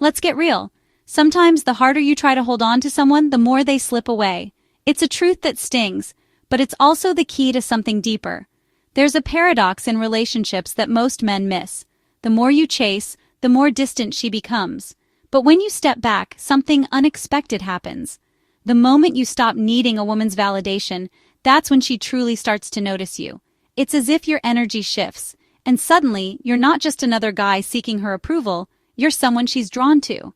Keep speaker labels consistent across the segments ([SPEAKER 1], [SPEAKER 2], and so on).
[SPEAKER 1] Let's get real. Sometimes the harder you try to hold on to someone, the more they slip away. It's a truth that stings, but it's also the key to something deeper. There's a paradox in relationships that most men miss. The more you chase, the more distant she becomes. But when you step back, something unexpected happens. The moment you stop needing a woman's validation, that's when she truly starts to notice you. It's as if your energy shifts, and suddenly, you're not just another guy seeking her approval, you're someone she's drawn to.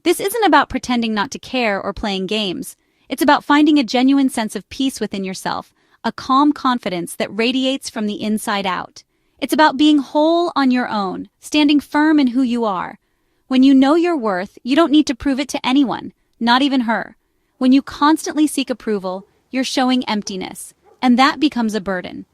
[SPEAKER 1] This isn't about pretending not to care or playing games. It's about finding a genuine sense of peace within yourself, a calm confidence that radiates from the inside out. It's about being whole on your own, standing firm in who you are. When you know your worth, you don't need to prove it to anyone, not even her. When you constantly seek approval, you're showing emptiness, and that becomes a burden.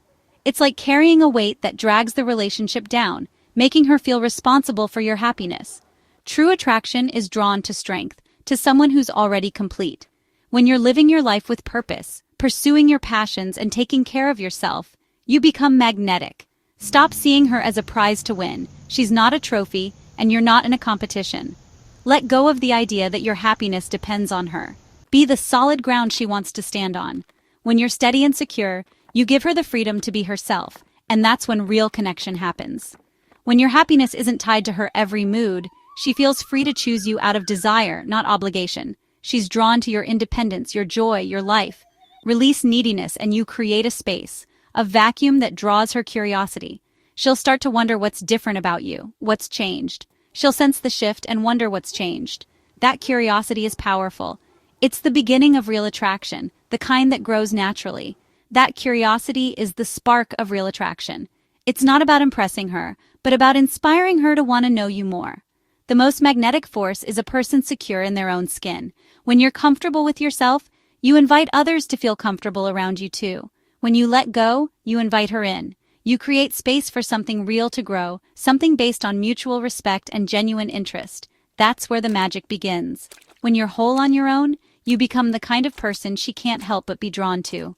[SPEAKER 1] It's like carrying a weight that drags the relationship down, making her feel responsible for your happiness. True attraction is drawn to strength, to someone who's already complete. When you're living your life with purpose, pursuing your passions and taking care of yourself, you become magnetic. Stop seeing her as a prize to win. She's not a trophy, and you're not in a competition. Let go of the idea that your happiness depends on her. Be the solid ground she wants to stand on. When you're steady and secure, you give her the freedom to be herself, and that's when real connection happens. When your happiness isn't tied to her every mood, she feels free to choose you out of desire, not obligation. She's drawn to your independence, your joy, your life. Release neediness and you create a space, a vacuum that draws her curiosity. She'll start to wonder what's different about you, what's changed. She'll sense the shift and wonder what's changed. That curiosity is powerful. It's the beginning of real attraction, the kind that grows naturally. That curiosity is the spark of real attraction. It's not about impressing her, but about inspiring her to want to know you more. The most magnetic force is a person secure in their own skin. When you're comfortable with yourself, you invite others to feel comfortable around you too. When you let go, you invite her in. You create space for something real to grow, something based on mutual respect and genuine interest. That's where the magic begins. When you're whole on your own, you become the kind of person she can't help but be drawn to.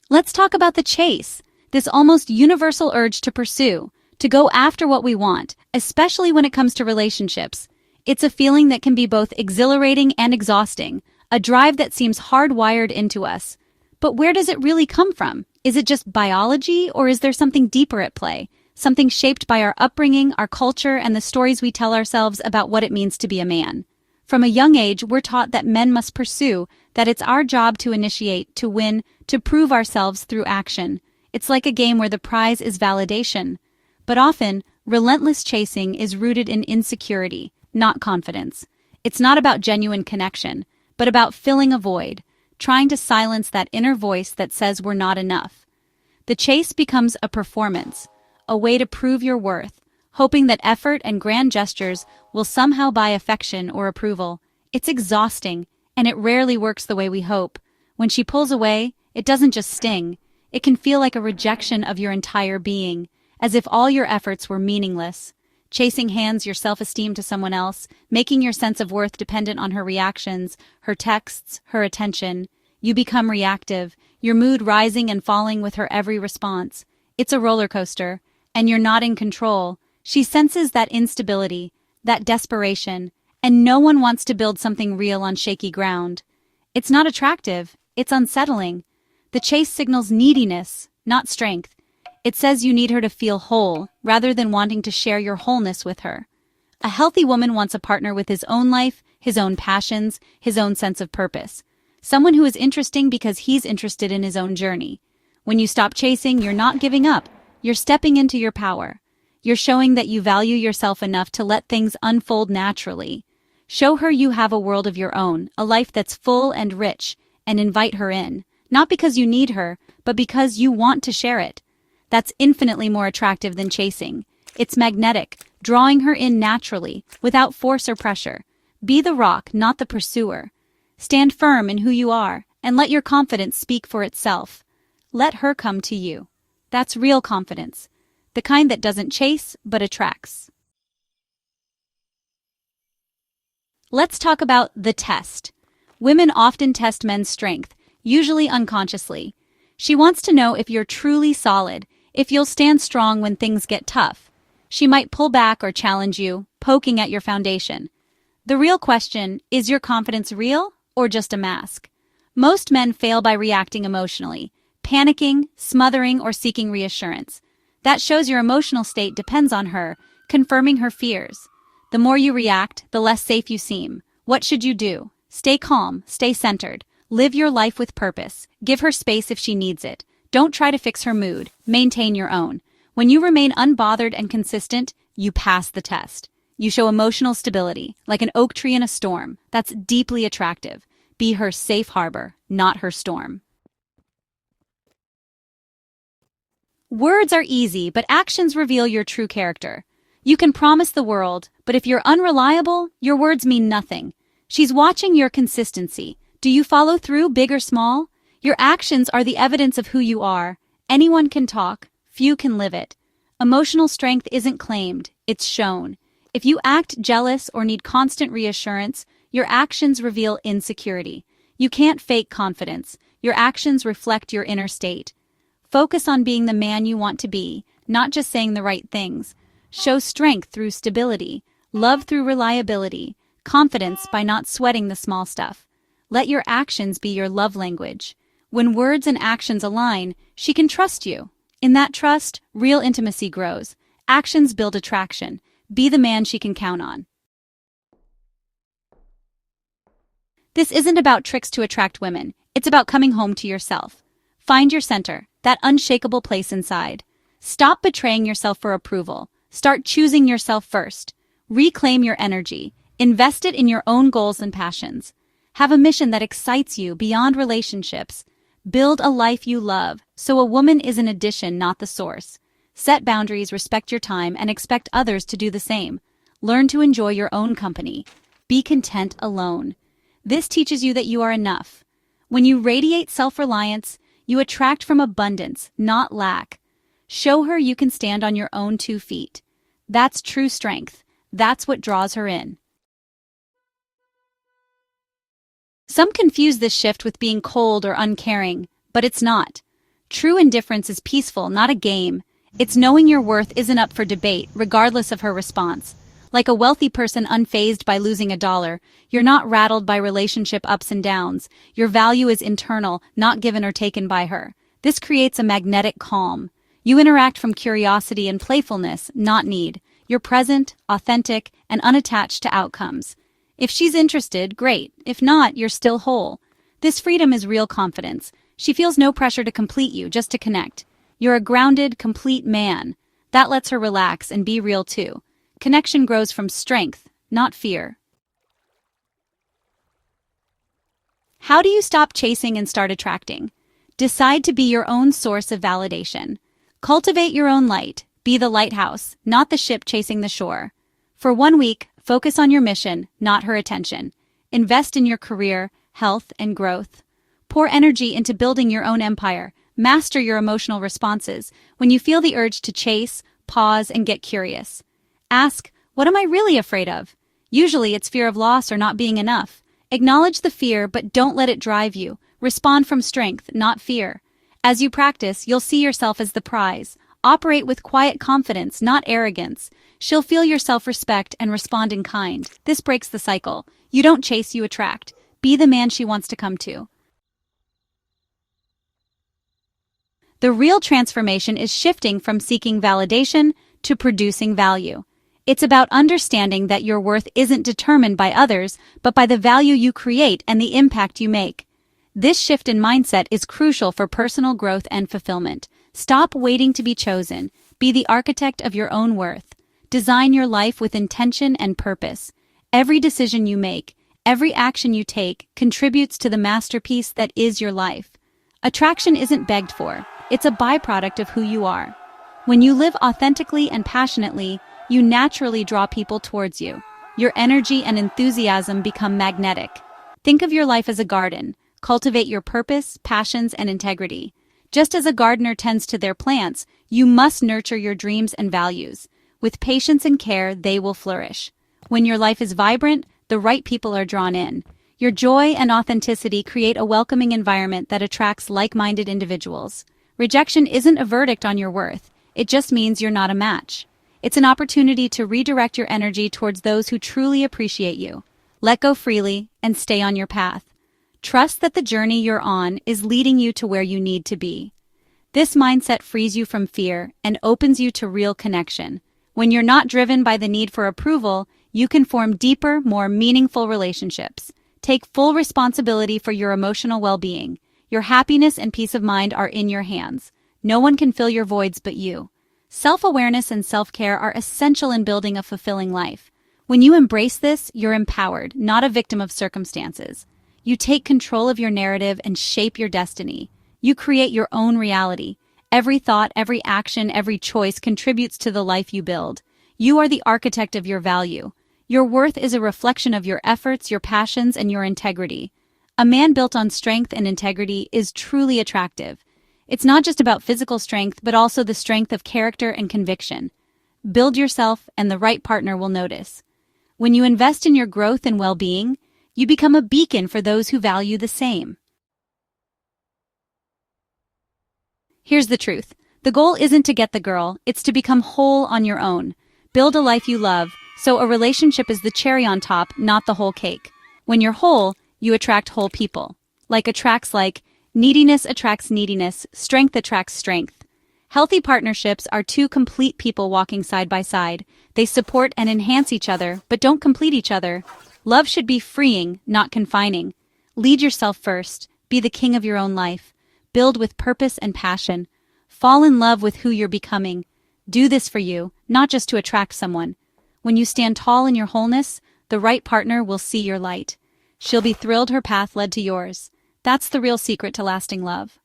[SPEAKER 1] Let's talk about the chase, this almost universal urge to pursue, to go after what we want, especially when it comes to relationships. It's a feeling that can be both exhilarating and exhausting, a drive that seems hardwired into us. But where does it really come from? Is it just biology, or is there something deeper at play? Something shaped by our upbringing, our culture, and the stories we tell ourselves about what it means to be a man. From a young age, we're taught that men must pursue, that it's our job to initiate, to win, to prove ourselves through action. It's like a game where the prize is validation. But often, relentless chasing is rooted in insecurity, not confidence. It's not about genuine connection, but about filling a void, trying to silence that inner voice that says we're not enough. The chase becomes a performance, a way to prove your worth, hoping that effort and grand gestures will somehow buy affection or approval. It's exhausting, and it rarely works the way we hope. When she pulls away, it doesn't just sting. It can feel like a rejection of your entire being, as if all your efforts were meaningless. Chasing hands your self-esteem to someone else, making your sense of worth dependent on her reactions, her texts, her attention. You become reactive, your mood rising and falling with her every response. It's a roller coaster, and you're not in control. She senses that instability, that desperation, and no one wants to build something real on shaky ground. It's not attractive, it's unsettling. The chase signals neediness, not strength. It says you need her to feel whole, rather than wanting to share your wholeness with her. A healthy woman wants a partner with his own life, his own passions, his own sense of purpose. Someone who is interesting because he's interested in his own journey. When you stop chasing, you're not giving up. You're stepping into your power. You're showing that you value yourself enough to let things unfold naturally. Show her you have a world of your own, a life that's full and rich, and invite her in. Not because you need her, but because you want to share it. That's infinitely more attractive than chasing. It's magnetic, drawing her in naturally, without force or pressure. Be the rock, not the pursuer. Stand firm in who you are, and let your confidence speak for itself. Let her come to you. That's real confidence, the kind that doesn't chase, but attracts. Let's talk about the test. Women often test men's strength, usually unconsciously. She wants to know if you're truly solid, if you'll stand strong when things get tough. She might pull back or challenge you, poking at your foundation. The real question, is your confidence real or just a mask? Most men fail by reacting emotionally, panicking, smothering, or seeking reassurance. That shows your emotional state depends on her, confirming her fears. The more you react, the less safe you seem. What should you do? Stay calm, stay centered, live your life with purpose, give her space if she needs it. Don't try to fix her mood, maintain your own. When you remain unbothered and consistent, you pass the test. You show emotional stability, like an oak tree in a storm. That's deeply attractive. Be her safe harbor, not her storm. Words are easy, but actions reveal your true character. You can promise the world, but if you're unreliable, your words mean nothing. She's watching your consistency. Do you follow through, big or small? Your actions are the evidence of who you are. Anyone can talk, few can live it. Emotional strength isn't claimed, it's shown. If you act jealous or need constant reassurance, your actions reveal insecurity. You can't fake confidence. Your actions reflect your inner state. Focus on being the man you want to be, not just saying the right things. Show strength through stability, love through reliability, confidence by not sweating the small stuff. Let your actions be your love language. When words and actions align, she can trust you. In that trust, real intimacy grows. Actions build attraction. Be the man she can count on. This isn't about tricks to attract women. It's about coming home to yourself. Find your center, that unshakable place inside. Stop betraying yourself for approval. Start choosing yourself first. Reclaim your energy. Invest it in your own goals and passions. Have a mission that excites you beyond relationships. Build a life you love, so a woman is an addition, not the source. Set boundaries, respect your time, and expect others to do the same. Learn to enjoy your own company. Be content alone. This teaches you that you are enough. When you radiate self-reliance, you attract from abundance, not lack. Show her you can stand on your own 2 feet. That's true strength. That's what draws her in. Some confuse this shift with being cold or uncaring, but it's not. True indifference is peaceful, not a game. It's knowing your worth isn't up for debate, regardless of her response. Like a wealthy person unfazed by losing $1, you're not rattled by relationship ups and downs. Your value is internal, not given or taken by her. This creates a magnetic calm. You interact from curiosity and playfulness, not need. You're present, authentic, and unattached to outcomes. If she's interested, great. If not, you're still whole. This freedom is real confidence. She feels no pressure to complete you, just to connect. You're a grounded, complete man. That lets her relax and be real too. Connection grows from strength, not fear. How do you stop chasing and start attracting? Decide to be your own source of validation. Cultivate your own light. Be the lighthouse, not the ship chasing the shore. For 1 week, focus on your mission, not her attention. Invest in your career, health, and growth. Pour energy into building your own empire. Master your emotional responses. When you feel the urge to chase, pause, and get curious. Ask, what am I really afraid of? Usually it's fear of loss or not being enough. Acknowledge the fear, but don't let it drive you. Respond from strength, not fear. As you practice, you'll see yourself as the prize. Operate with quiet confidence, not arrogance. She'll feel your self-respect and respond in kind. This breaks the cycle. You don't chase, you attract. Be the man she wants to come to. The real transformation is shifting from seeking validation to producing value. It's about understanding that your worth isn't determined by others, but by the value you create and the impact you make. This shift in mindset is crucial for personal growth and fulfillment. Stop waiting to be chosen. Be the architect of your own worth. Design your life with intention and purpose. Every decision you make, every action you take, contributes to the masterpiece that is your life. Attraction isn't begged for. It's a byproduct of who you are. When you live authentically and passionately, you naturally draw people towards you. Your energy and enthusiasm become magnetic. Think of your life as a garden. Cultivate your purpose, passions, and integrity. Just as a gardener tends to their plants, you must nurture your dreams and values. With patience and care, they will flourish. When your life is vibrant, the right people are drawn in. Your joy and authenticity create a welcoming environment that attracts like-minded individuals. Rejection isn't a verdict on your worth. It just means you're not a match. It's an opportunity to redirect your energy towards those who truly appreciate you. Let go freely and stay on your path. Trust that the journey you're on is leading you to where you need to be. This mindset frees you from fear and opens you to real connection. When you're not driven by the need for approval, you can form deeper, more meaningful relationships. Take full responsibility for your emotional well-being. Your happiness and peace of mind are in your hands. No one can fill your voids but you. Self-awareness and self-care are essential in building a fulfilling life. When you embrace this, you're empowered, not a victim of circumstances. You take control of your narrative and shape your destiny. You create your own reality. Every thought, every action, every choice contributes to the life you build. You are the architect of your value. Your worth is a reflection of your efforts, your passions, and your integrity. A man built on strength and integrity is truly attractive. It's not just about physical strength, but also the strength of character and conviction. Build yourself, and the right partner will notice. When you invest in your growth and well-being, you become a beacon for those who value the same. Here's the truth. The goal isn't to get the girl, it's to become whole on your own. Build a life you love, so a relationship is the cherry on top, not the whole cake. When you're whole, you attract whole people. Like neediness attracts neediness, strength attracts strength. Healthy partnerships are two complete people walking side by side. They support and enhance each other, but don't complete each other. Love should be freeing, not confining. Lead yourself first. Be the king of your own life. Build with purpose and passion. Fall in love with who you're becoming. Do this for you, not just to attract someone. When you stand tall in your wholeness, the right partner will see your light. She'll be thrilled her path led to yours. That's the real secret to lasting love.